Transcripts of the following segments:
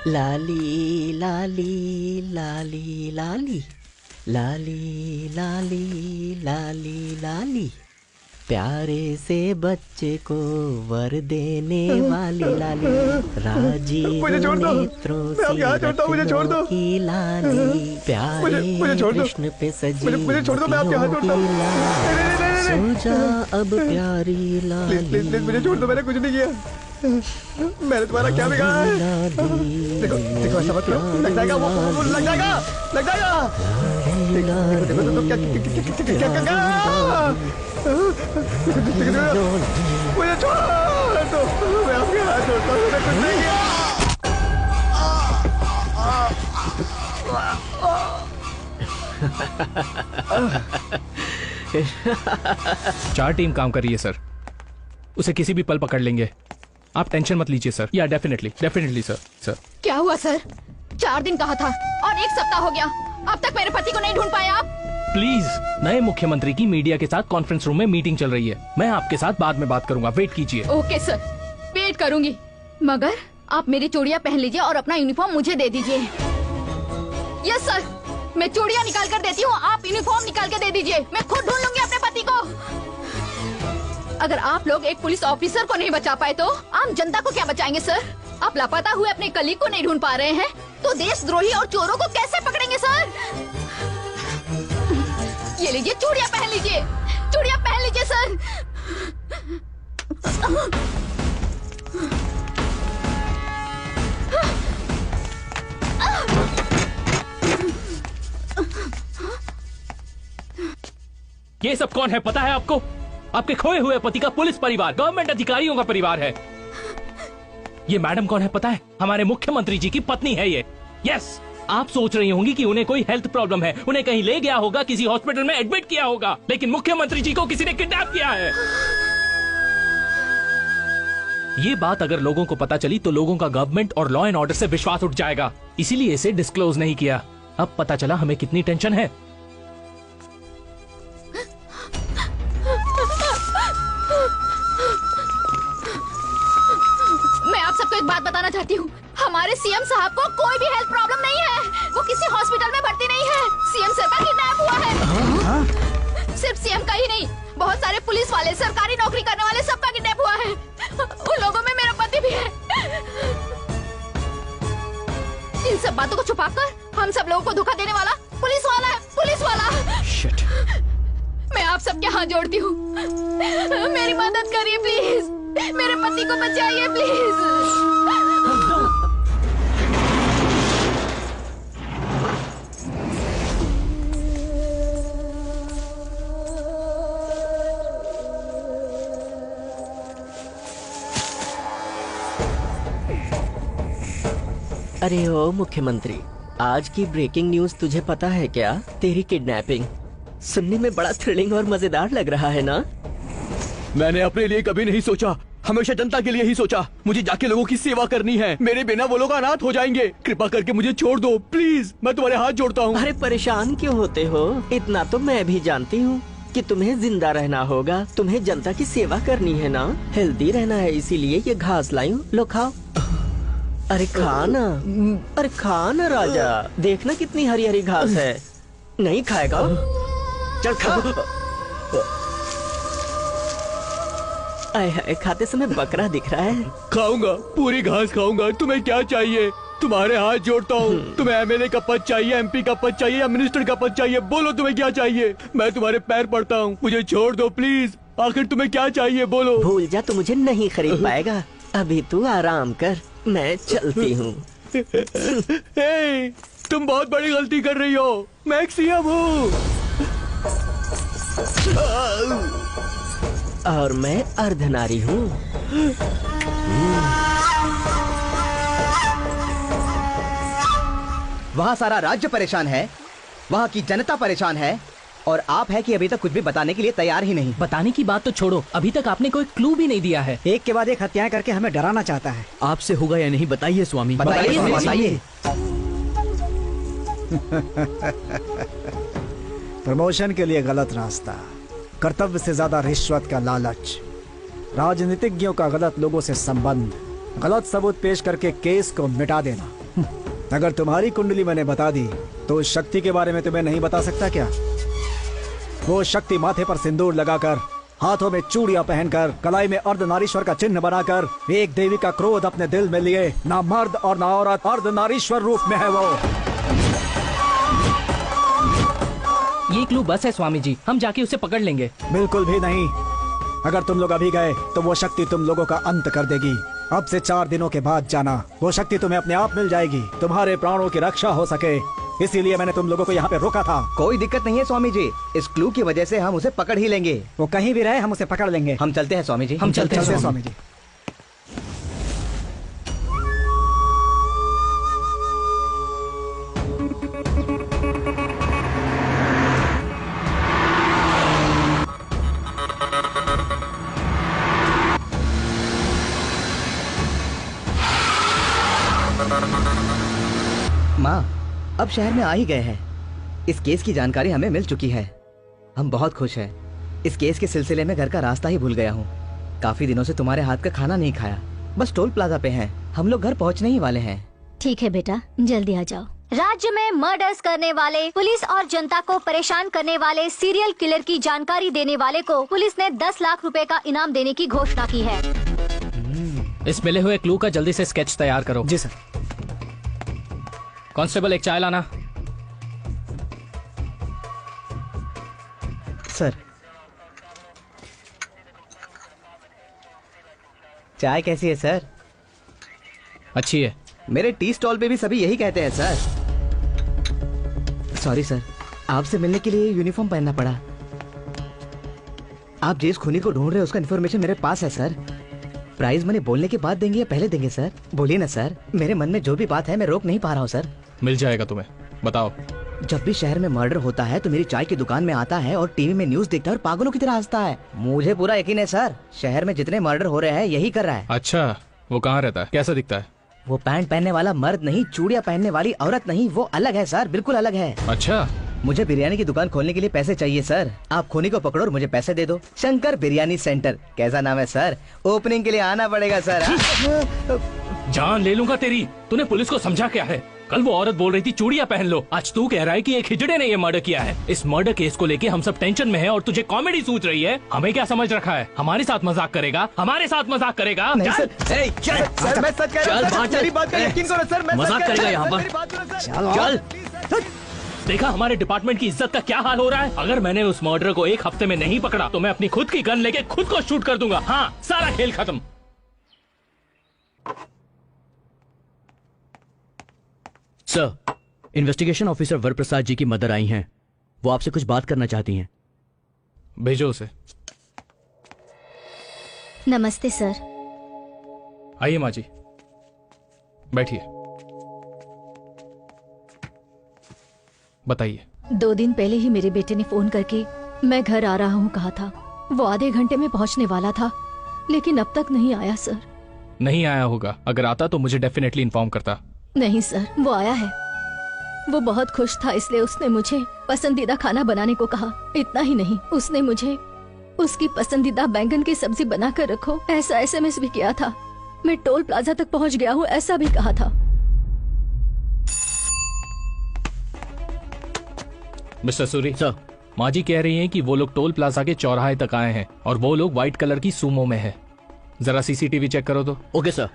लाली लाली लाली लाली लाली लाली लाली लाली, प्यारे से बच्चे को वर देने वाली लाली, राजीव नेत्रों से रत्नों की लाली, प्यारे कृष्ण पे सजी मोतियों की लाली, सो जा अब प्यारी लाली। मुझे छोड़ दो, मैंने कुछ नहीं किया। मैंने तुम्हारा क्या बिगाड़ा है? देखो देखो, ऐसा मत करो, लग जाएगा, वो लग जाएगा, लग जाएगा। देखो देखो तो क्या मुझे छोड़ दो, मैं आपके हाथ जोड़ता हूँ, मैंने कुछ नहीं किया। चार टीम काम कर रही है सर, उसे किसी भी पल पकड़ लेंगे, आप टेंशन मत लीजिए सर। या डेफिनेटली सर। क्या हुआ सर? 4 दिन कहा था और 1 सप्ताह हो गया, अब तक मेरे पति को नहीं ढूंढ पाया आप? प्लीज, नए मुख्यमंत्री की मीडिया के साथ कॉन्फ्रेंस रूम में मीटिंग चल रही है, मैं आपके साथ बाद में बात करूंगा, वेट कीजिए। ओके सर, वेट करूंगी, मगर आप मेरी चूड़ियां पहन लीजिए और अपना यूनिफॉर्म मुझे दे दीजिए। यस सर, मैं चूड़ियां निकाल कर देती हूँ, आप यूनिफॉर्म निकाल के दे दीजिए, मैं खुद ढूंढ लूंगी अपने पति को। अगर आप लोग एक पुलिस ऑफिसर को नहीं बचा पाए तो आम जनता को क्या बचाएंगे सर? आप लापता हुए अपने कलीग को नहीं ढूंढ पा रहे हैं तो देशद्रोही और चोरों को कैसे पकड़ेंगे सर? ये लीजिए, चूड़ियां पहन लीजिए, चूड़ियां पहन लीजिए सर। ये सब कौन है पता है आपको? आपके खोए हुए पति का पुलिस परिवार, गवर्नमेंट अधिकारियों का परिवार है। ये मैडम कौन है पता है? हमारे मुख्यमंत्री जी की पत्नी है ये। यस, आप सोच रही होंगी कि उन्हें कोई हेल्थ प्रॉब्लम है, उन्हें कहीं ले गया होगा, किसी हॉस्पिटल में एडमिट किया होगा, लेकिन मुख्यमंत्री जी को किसी ने किडनैप किया है। ये बात अगर लोगों को पता चली तो लोगों का गवर्नमेंट और लॉ एंड ऑर्डर से विश्वास उठ जाएगा, इसीलिए इसे डिस्क्लोज नहीं किया। अब पता चला हमें कितनी टेंशन है। मैं आप सबको एक बात बताना चाहती हूँ, हमारे सीएम साहब को कोई भी हेल्थ प्रॉब्लम नहीं है, वो किसी हॉस्पिटल में भर्ती नहीं है। सीएम सर का किडनैप हुआ है। सिर्फ सीएम का ही नहीं, बहुत सारे पुलिस वाले, सरकारी नौकरी करने वाले, सबका किडनैप हुआ है। उन लोगों में मेरा पति भी है। इन सब बातों को छुपाकर हम सब लोगों को धोखा देने वाला पुलिस वाला है, पुलिस वाला। शिट। मैं आप सबके हाथ जोड़ती हूँ, मेरी मदद करिए प्लीज, मेरे पति को बचाइए प्लीज। अरे ओ मुख्यमंत्री, आज की ब्रेकिंग न्यूज तुझे पता है क्या? तेरी किडनैपिंग सुनने में बड़ा थ्रिलिंग और मजेदार लग रहा है ना? मैंने अपने लिए कभी नहीं सोचा, हमेशा जनता के लिए ही सोचा। मुझे जाके लोगों की सेवा करनी है, मेरे बिना वो लोग अनाथ हो जाएंगे। कृपा करके मुझे छोड़ दो प्लीज, मैं तुम्हारे हाथ जोड़ता हूँ। अरे परेशान क्यों होते हो? इतना तो मैं भी जानती हूँ कि तुम्हें जिंदा रहना होगा, तुम्हें जनता की सेवा करनी है ना, हेल्दी रहना है, इसीलिए ये घास लाई हूँ, लो खाओ। अरे खाना, अरे खाना राजा, देखना कितनी हरी हरी घास है। नहीं खाएगा? चल खा। आए खाते समय बकरा दिख रहा है। खाऊंगा, पूरी घास खाऊंगा। तुम्हें क्या चाहिए? तुम्हारे हाथ जोड़ता हूँ। तुम्हें एमएलए का पद चाहिए, एमपी का पद चाहिए या मिनिस्टर का पद चाहिए? बोलो तुम्हें क्या चाहिए, मैं तुम्हारे पैर पड़ता हूँ। मुझे छोड़ दो प्लीज, आखिर तुम्हें क्या चाहिए बोलो। भूल जा, तू मुझे नहीं खरीद पाएगा, अभी तू आराम कर, मैं चलती हूँ। तुम बहुत बड़ी गलती कर रही हो, मैं एक सीएम हूँ। और मैं अर्धनारी हूँ। वहाँ सारा राज्य परेशान है, वहाँ की जनता परेशान है, और आप है कि अभी तक कुछ भी बताने के लिए तैयार ही नहीं। बताने की बात तो छोड़ो, अभी तक आपने कोई क्लू भी नहीं दिया है। एक के बाद एक हत्याएं करके हमें डराना चाहता है। आपसे होगा या नहीं बताइए स्वामी, बताइए। प्रमोशन के लिए गलत रास्ता, कर्तव्य से ज्यादा रिश्वत का लालच, राजनीतिज्ञों का गलत लोगों से संबंध, गलत सबूत पेश करके केस को मिटा देना, अगर तुम्हारी कुंडली मैंने बता दी तो उस शक्ति के बारे में तुम्हें नहीं बता सकता क्या? वो शक्ति माथे पर सिंदूर लगाकर, हाथों में चूड़ियां पहनकर, कलाई में अर्धनारीश्वर का चिन्ह बनाकर, एक देवी का क्रोध अपने दिल में लिए, ना मर्द और ना औरत, अर्धनारीश्वर रूप में है वो। ये क्लू बस है स्वामी जी, हम जाके उसे पकड़ लेंगे। बिल्कुल भी नहीं। अगर तुम लोग अभी गए तो वो शक्ति तुम लोगों का अंत कर देगी। अब से 4 दिनों के बाद जाना, वो शक्ति तुम्हें अपने आप मिल जाएगी, तुम्हारे प्राणों की रक्षा हो सके। इसीलिए मैंने तुम लोगों को यहाँ पे रोका था। कोई दिक्कत नहीं है स्वामी जी, इस क्लू की वजह से हम उसे पकड़ ही लेंगे। वो कहीं भी रहे हम उसे पकड़ लेंगे। हम चलते हैं स्वामी जी। हम चलते हैं स्वामी जी। माँ, अब शहर में आ ही गए हैं। इस केस की जानकारी हमें मिल चुकी है। हम बहुत खुश हैं। इस केस के सिलसिले में घर का रास्ता ही भूल गया हूँ। काफी दिनों से तुम्हारे हाथ का खाना नहीं खाया। बस टोल प्लाजा पे हैं। हम लोग घर पहुँचने ही वाले हैं। ठीक है बेटा, जल्दी आ जाओ। राज्य में मर्डर्स करने वाले, पुलिस और जनता को परेशान करने वाले सीरियल किलर की जानकारी देने वाले को पुलिस ने 10 लाख रुपए का इनाम देने की घोषणा की है। इस मिले हुए क्लू का जल्दी से स्केच तैयार करो। जी सर। कांस्टेबल, एक चाय लाना। सर, चाय कैसी है सर? अच्छी है। मेरे टी स्टॉल पे भी सभी यही कहते हैं सर। सॉरी सर, आपसे मिलने के लिए यूनिफॉर्म पहनना पड़ा। आप जिस खूनी को ढूंढ रहे हैं उसका इन्फॉर्मेशन मेरे पास है सर। प्राइज मनी बोलने के बाद देंगे या पहले देंगे सर? बोलिए ना सर, मेरे मन में जो भी बात है मैं रोक नहीं पा रहा हूँ सर। मिल जाएगा तुम्हें, बताओ। जब भी शहर में मर्डर होता है तो मेरी चाय की दुकान में आता है और टीवी में न्यूज देखता है और पागलों की तरह हंसता है। मुझे पूरा यकीन है सर, शहर में जितने मर्डर हो रहे हैं यही कर रहा है। अच्छा, वो कहाँ रहता है, कैसा दिखता है? वो पैंट पहनने वाला मर्द नहीं, चूड़ियां पहनने वाली औरत नहीं, वो अलग है सर, बिल्कुल अलग है। अच्छा, मुझे बिरयानी की दुकान खोलने के लिए पैसे चाहिए सर। आप खूनी को पकड़ो और मुझे पैसे दे दो। शंकर बिरयानी सेंटर, कैसा नाम है सर? ओपनिंग के लिए आना पड़ेगा सर। जान ले लूंगा तेरी। तूने पुलिस को समझा क्या है? कल वो औरत बोल रही थी चूड़ियां पहन लो, आज तू कह रहा है कि एक हिजड़े ने ये मर्डर किया है। इस मर्डर केस को लेके हम सब टेंशन में हैं और तुझे कॉमेडी सूझ रही है। हमें क्या समझ रखा है? हमारे साथ मजाक करेगा, हमारे साथ मजाक करेगा? नहीं चल। सर, मैं सच कह रहा हूं सर, मेरी बात का यकीन करो सर, मैं मजाक सच कह करेगा रहा यहाँ हूं, पर। मेरी बात सुनो सर। चल। देखा हमारे डिपार्टमेंट की इज्जत का क्या हाल हो रहा है? अगर मैंने उस मर्डर को 1 हफ्ते में नहीं पकड़ा तो मैं अपनी खुद की गन लेके खुद को शूट कर दूंगा। हाँ, सारा खेल खत्म। सर, इन्वेस्टिगेशन ऑफिसर वरप्रसाद जी की मदर आई हैं। वो आपसे कुछ बात करना चाहती हैं। भेजो उसे। नमस्ते सर। आइए माँ जी, बैठिए। बताइए। 2 दिन पहले ही मेरे बेटे ने फोन करके मैं घर आ रहा हूँ कहा था। वो आधे घंटे में पहुँचने वाला था, लेकिन अब तक नहीं आया सर। नहीं आया होगा, अगर आता तो मुझे डेफिनेटली इन्फॉर्म करता। नहीं सर, वो आया है। वो बहुत खुश था, इसलिए उसने मुझे पसंदीदा खाना बनाने को कहा। इतना ही नहीं, उसने मुझे उसकी पसंदीदा बैंगन की सब्जी बना कर रखो ऐसा SMS भी किया था। मैं टोल प्लाजा तक पहुंच गया हूँ ऐसा भी कहा था। मिस्टर सूरी सर, माँ जी कह रही हैं कि वो लोग टोल प्लाजा के चौराहे तक आए हैं और वो लोग व्हाइट कलर की सूमो में है। जरा CCTV चेक करो तो। Okay sir.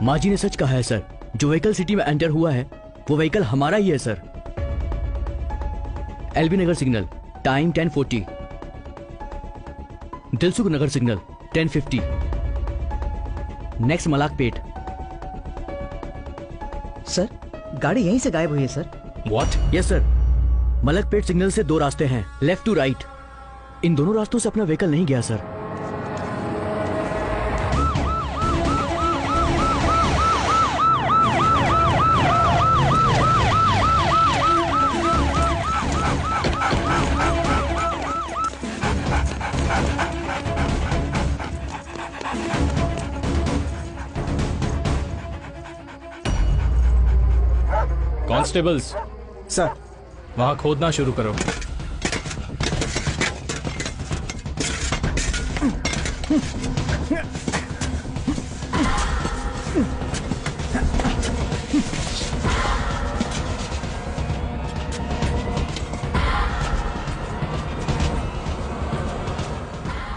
माँ जी ने सच कहा है सर, जो व्हीकल सिटी में एंटर हुआ है वो व्हीकल हमारा ही है सर। LB नगर सिग्नल, टाइम 10:40। दिलसुख नगर सिग्नल 10:50। नेक्स्ट मलाकपेट। सर, गाड़ी यहीं से गायब हुई है sir. What? Yes sir, Malakpet signal से 2 रास्ते हैं, लेफ्ट टू राइट। इन दोनों रास्तों से अपना व्हीकल नहीं गया सर। Constables, sir. वहां खोदना शुरू करो।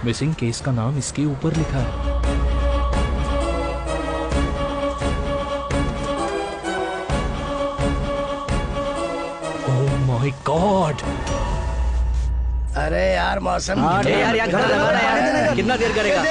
मिसिंग केस का नाम इसके ऊपर लिखा है। Oh my God. अरे यार मौसम यार खाना लगाना यार, कितना देर करेगा?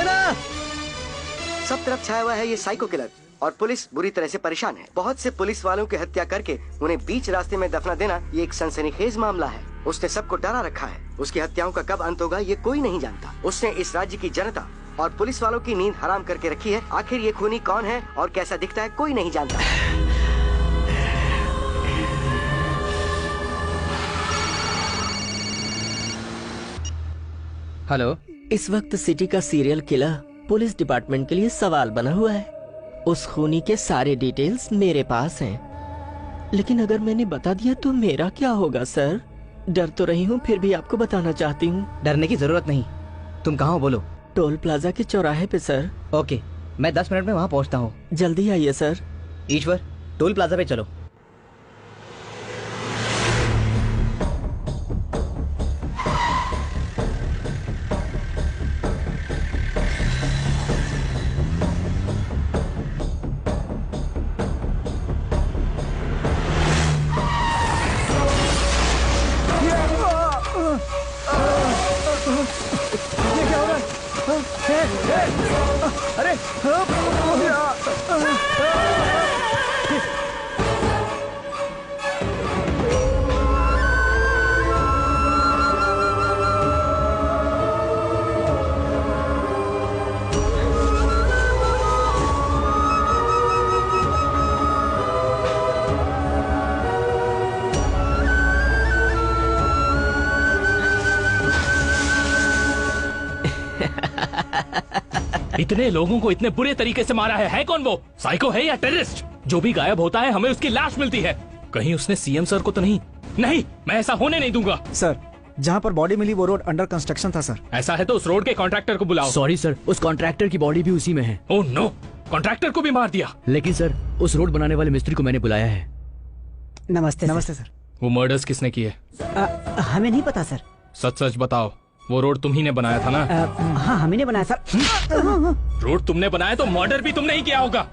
सब तरफ छाया हुआ है ये साइको किलर और पुलिस बुरी तरह से परेशान है। बहुत से पुलिस वालों की हत्या करके उन्हें बीच रास्ते में दफना देना ये एक सनसनीखेज मामला है। उसने सबको डरा रखा है। उसकी हत्याओं का कब अंत होगा ये कोई नहीं जानता। उसने इस राज्य की जनता और पुलिस वालों की नींद हराम करके रखी है। आखिर ये खूनी कौन है और कैसा दिखता है कोई नहीं जानता। हेलो। इस वक्त सिटी का सीरियल किलर पुलिस डिपार्टमेंट के लिए सवाल बना हुआ है। उस खूनी के सारे डिटेल्स मेरे पास हैं। लेकिन अगर मैंने बता दिया तो मेरा क्या होगा सर? डर तो रही हूँ, फिर भी आपको बताना चाहती हूँ। डरने की जरूरत नहीं। तुम कहाँ हो बोलो? टोल प्लाजा के चौराहे पे सर। ओके, मैं 10 मिनट में वहाँ पहुँचता हूँ। जल्दी आइए सर। ईश्वर, टोल प्लाजा पे चलो। इतने लोगों को इतने बुरे तरीके से मारा है कौन वो? साइको है या टेररिस्ट? जो भी गायब होता है हमें उसकी लाश मिलती है। कहीं उसने सीएम सर को तो नहीं? नहीं, मैं ऐसा होने नहीं दूंगा। सर, जहाँ पर बॉडी मिली वो रोड अंडर कंस्ट्रक्शन था सर। ऐसा है तो उस रोड के कॉन्ट्रैक्टर को बुलाओ। सॉरी सर, उस कॉन्ट्रैक्टर की बॉडी भी उसी में है। ओह नो, कॉन्ट्रैक्टर को भी मार दिया। लेकिन सर, उस रोड बनाने वाले मिस्त्री को मैंने बुलाया है। नमस्ते नमस्ते सर। वो मर्डर्स किसने किए? हमें नहीं पता सर। सच सच बताओ, वो रोड तुम ही ने बनाया था ना? हाँ, हमें ने बनाया सर। रोड तुमने बनाया तो मर्डर भी तुमने ही किया होगा।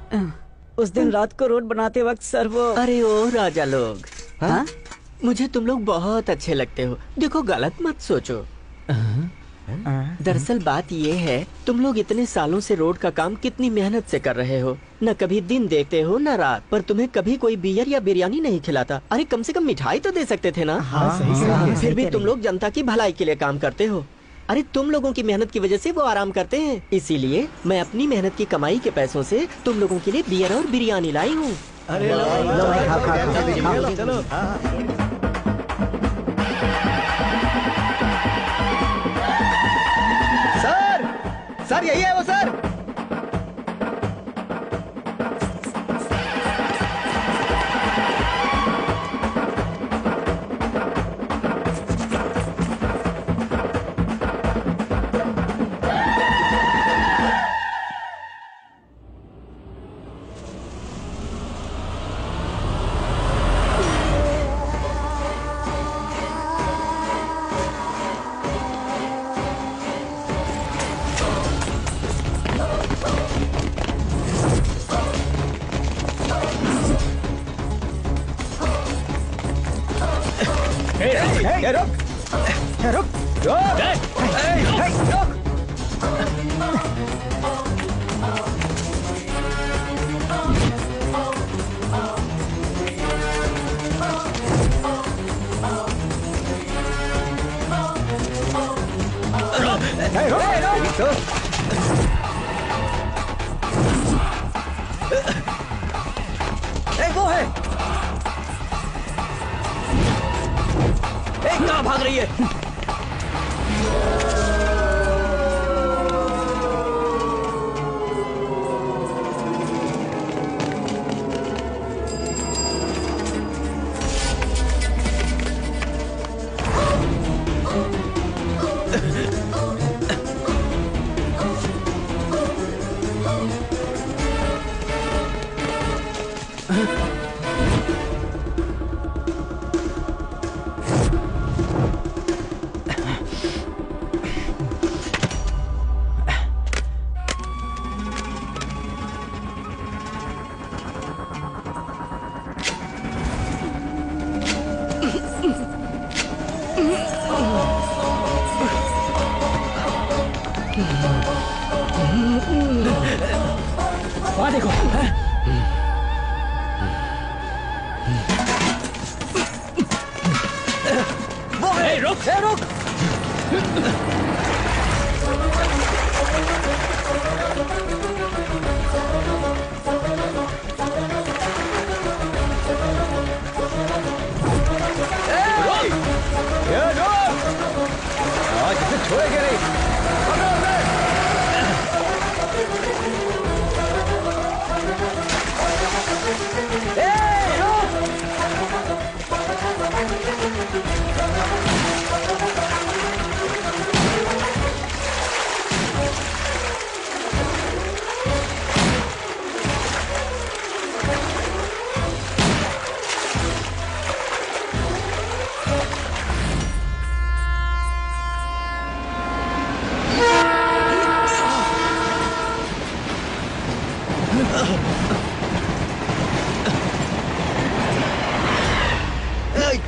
उस दिन रात को रोड बनाते वक्त सर वो। अरे ओ राजा लोग, हाँ? मुझे तुम लोग बहुत अच्छे लगते हो। देखो गलत मत सोचो। दरअसल बात ये है, तुम लोग इतने सालों से रोड का काम कितनी मेहनत से कर रहे हो। न कभी दिन देखते हो न रात, पर तुम्हें कभी कोई बियर या बिरयानी नहीं खिलाता। अरे कम से कम मिठाई तो दे सकते थे ना। फिर भी तुम लोग जनता की भलाई के लिए काम करते हो। अरे तुम लोगों की मेहनत की वजह से वो आराम करते हैं। इसीलिए मैं अपनी मेहनत की कमाई के पैसों से तुम लोगों के लिए बियर और बिरयानी लाई हूँ। चलो। सर यही है वो सर। वो है। कहाँ भाग रही है? वहाँ देखो। वो है। रुक रुक। आज इसे छोड़ेंगे नहीं।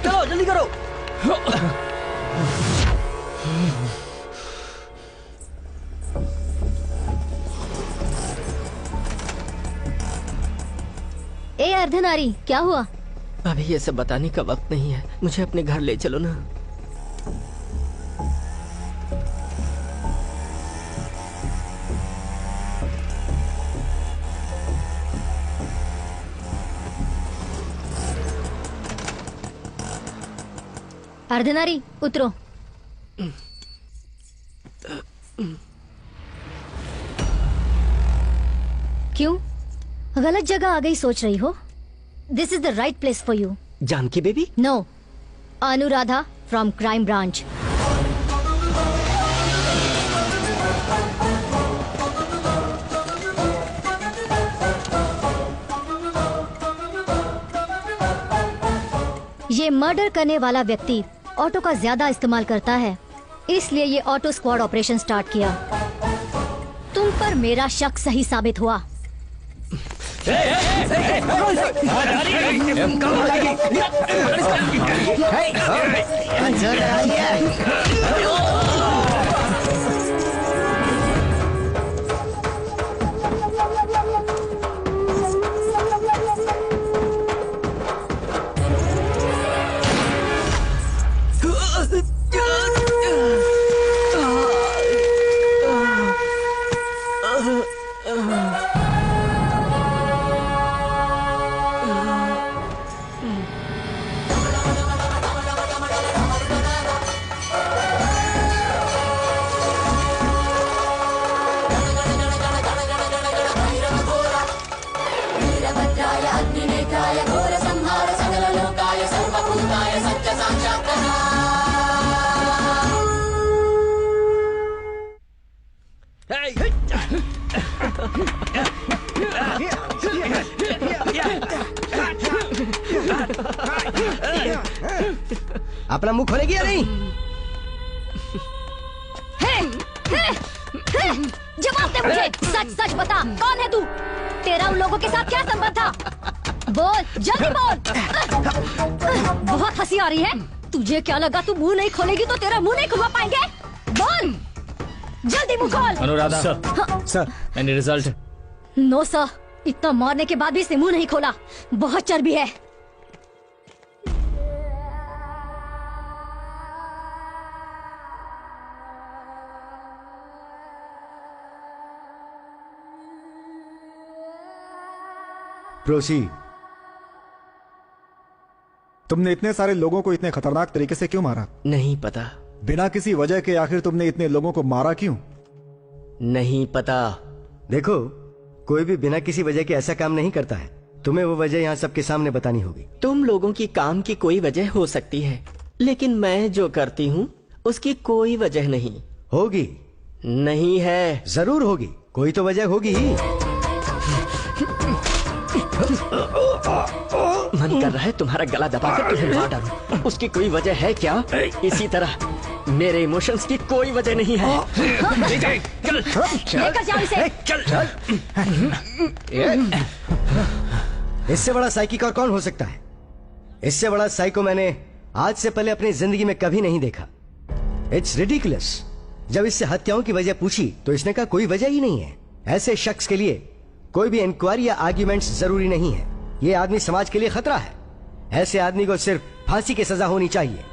चलो जल्दी करो। ए अर्धनारी, क्या हुआ? अभी ये सब बताने का वक्त नहीं है, मुझे अपने घर ले चलो ना। अर्धनारी उतरो। क्यों गलत जगह आ गई सोच रही हो? This is the right place for you. Janaki baby? No, Anuradha from crime branch. ये मर्डर करने वाला व्यक्ति ऑटो का ज्यादा इस्तेमाल करता है, इसलिए ये ऑटो स्क्वाड ऑपरेशन स्टार्ट किया। तुम पर मेरा शक सही साबित हुआ। अपना मुंह खोलेगी या नहीं? जवाब दे मुझे, सच सच बता, कौन है तू? तेरा उन लोगों के साथ क्या संबंध था? बोल, जल्दी बोल। बहुत हंसी आ रही है। तुझे क्या लगा तू मुंह नहीं खोलेगी तो तेरा मुंह नहीं खुलवा पाएंगे? बोल, जल्दी मुंह खोल। Anuradha sir, any result? No sir, इतना मारने के बाद भी इसने मुंह नहीं खोला। बहुत चर्बी है। प्रोसीड। तुमने इतने सारे लोगों को इतने खतरनाक तरीके से क्यों मारा? नहीं पता। बिना किसी वजह के आखिर तुमने इतने लोगों को मारा क्यों? नहीं पता। देखो, कोई भी बिना किसी वजह के ऐसा काम नहीं करता है। तुम्हें वो वजह यहाँ सबके सामने बतानी होगी। तुम लोगों की काम की कोई वजह हो सकती है, लेकिन मैं जो करती हूँ उसकी कोई वजह नहीं। होगी। नहीं है। जरूर होगी, कोई तो वजह होगी ही। मन कर रहा है तुम्हारा गला दबाकर तुम्हें मार डालूं। उसकी कोई वजह है क्या? इसी तरह मेरे इमोशंस की कोई वजह नहीं है। लेकर जाओ इसे। इससे बड़ा साइकिक और कौन हो सकता है? इससे बड़ा साइको मैंने आज से पहले अपनी जिंदगी में कभी नहीं देखा। It's ridiculous. जब इससे हत्याओं की वजह पूछी तो इसने कहा कोई वजह ही नहीं है। ऐसे शख्स के लिए कोई भी इंक्वायरी या आर्ग्यूमेंट्स जरूरी नहीं है। ये आदमी समाज के लिए खतरा है। ऐसे आदमी को सिर्फ फांसी की सजा होनी चाहिए।